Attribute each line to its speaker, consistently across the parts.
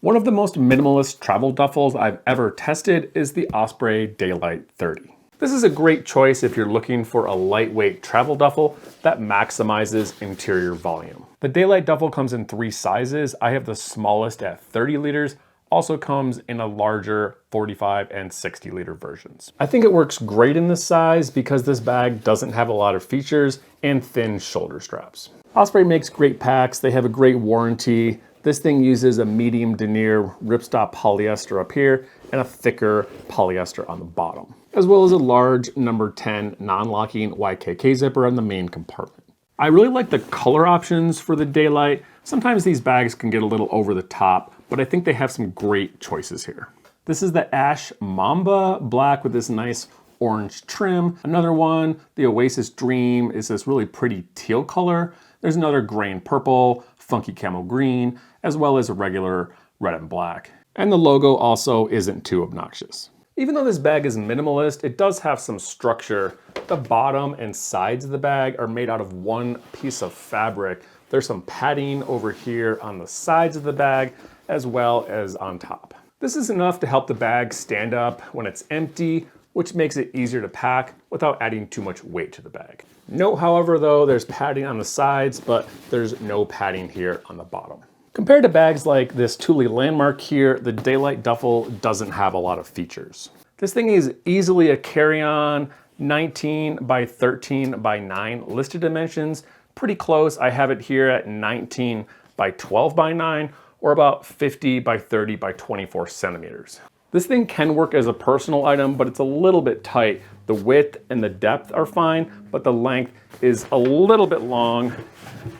Speaker 1: One of the most minimalist travel duffels I've ever tested is the Osprey Daylite 30. This is a great choice if you're looking for a lightweight travel duffel that maximizes interior volume. The Daylite duffel comes in 3 sizes. I have the smallest at 30 liters, also comes in a larger 45 and 60 liter versions. I think it works great in this size because this bag doesn't have a lot of features and thin shoulder straps. Osprey makes great packs. They have a great warranty. This thing uses a medium denier ripstop polyester up here and a thicker polyester on the bottom, as well as a large number 10 non-locking YKK zipper on the main compartment. I really like the color options for the Daylite. Sometimes these bags can get a little over the top, but I think they have some great choices here. This is the Ash Mamba black with this nice orange trim. Another one, the Oasis Dream, is this really pretty teal color. There's another gray and purple, funky camel green, as well as a regular red and black. And the logo also isn't too obnoxious. Even though this bag is minimalist, it does have some structure. The bottom and sides of the bag are made out of one piece of fabric. There's some padding over here on the sides of the bag, as well as on top. This is enough to help the bag stand up when it's empty, which makes it easier to pack without adding too much weight to the bag. Note, however, though, there's padding on the sides, but there's no padding here on the bottom. Compared to bags like this Thule Landmark here, the Daylite Duffel doesn't have a lot of features. This thing is easily a carry-on, 19 by 13 by 9 listed dimensions. Pretty close. I have it here at 19 by 12 by 9, or about 50 by 30 by 24 centimeters. This thing can work as a personal item, but it's a little bit tight. The width and the depth are fine, but the length is a little bit long.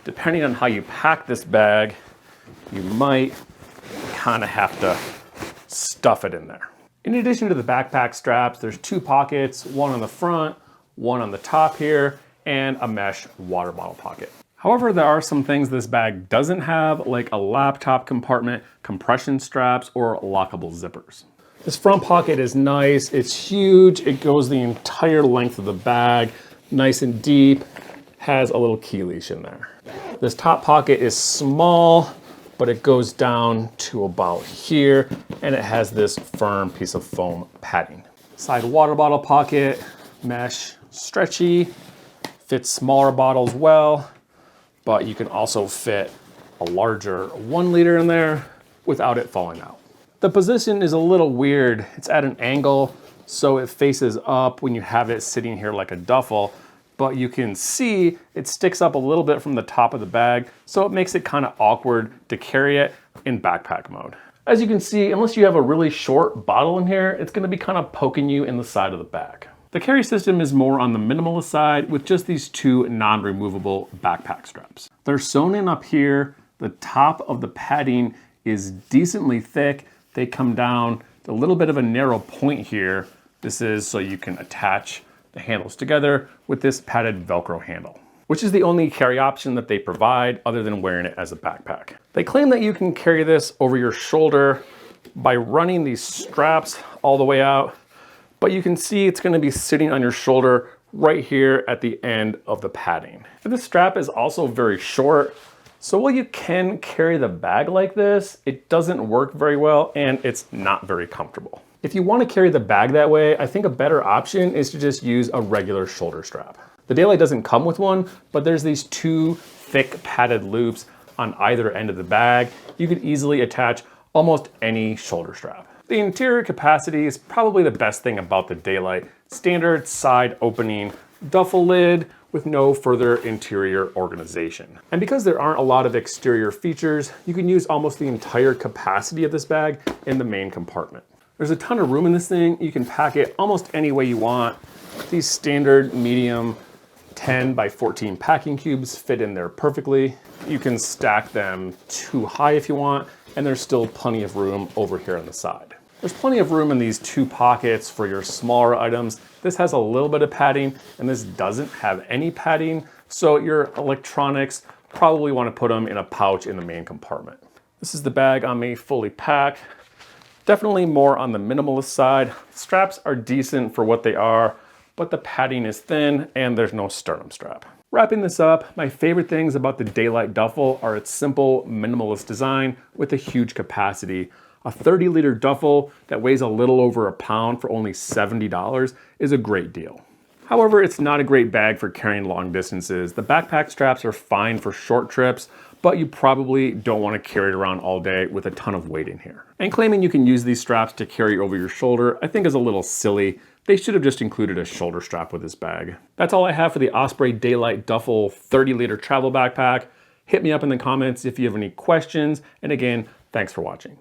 Speaker 1: Depending on how you pack this bag, you might kind of have to stuff it in there. In addition to the backpack straps, there's 2 pockets, one on the front, one on the top here, and a mesh water bottle pocket. However, there are some things this bag doesn't have, like a laptop compartment, compression straps, or lockable zippers. This front pocket is nice. It's huge. It goes the entire length of the bag, nice and deep, has a little key leash in there. This top pocket is small, but it goes down to about here, and it has this firm piece of foam padding. Side water bottle pocket, mesh, stretchy, fits smaller bottles well, but you can also fit a larger 1 liter in there without it falling out. The position is a little weird. It's at an angle, so it faces up when you have it sitting here like a duffel, but you can see it sticks up a little bit from the top of the bag, so it makes it kind of awkward to carry it in backpack mode. As you can see, unless you have a really short bottle in here, it's gonna be kind of poking you in the side of the bag. The carry system is more on the minimalist side with just these 2 non-removable backpack straps. They're sewn in up here. The top of the padding is decently thick. They come down a little bit of a narrow point here. This is so you can attach the handles together with this padded Velcro handle, which is the only carry option that they provide other than wearing it as a backpack. They claim that you can carry this over your shoulder by running these straps all the way out, but you can see it's gonna be sitting on your shoulder right here at the end of the padding. And this strap is also very short, so while you can carry the bag like this, it doesn't work very well and it's not very comfortable. If you want to carry the bag that way, I think a better option is to just use a regular shoulder strap. The Daylite doesn't come with one, but there's these 2 thick padded loops on either end of the bag. You could easily attach almost any shoulder strap. The interior capacity is probably the best thing about the Daylite. Standard side opening duffel lid with no further interior organization. And because there aren't a lot of exterior features, you can use almost the entire capacity of this bag in the main compartment. There's a ton of room in this thing. You can pack it almost any way you want. These standard medium 10 by 14 packing cubes fit in there perfectly. You can stack them too high if you want, and there's still plenty of room over here on the side. There's plenty of room in these 2 pockets for your smaller items. This has a little bit of padding, and this doesn't have any padding, so your electronics probably want to put them in a pouch in the main compartment. This is the bag on me fully packed. Definitely more on the minimalist side. Straps are decent for what they are, but the padding is thin and there's no sternum strap. Wrapping this up, my favorite things about the Daylite Duffel are its simple, minimalist design with a huge capacity. A 30-liter duffel that weighs a little over a pound for only $70 is a great deal. However, it's not a great bag for carrying long distances. The backpack straps are fine for short trips, but you probably don't want to carry it around all day with a ton of weight in here. And claiming you can use these straps to carry over your shoulder, I think is a little silly. They should have just included a shoulder strap with this bag. That's all I have for the Osprey Daylite Duffel 30-liter travel backpack. Hit me up in the comments if you have any questions. And again, thanks for watching.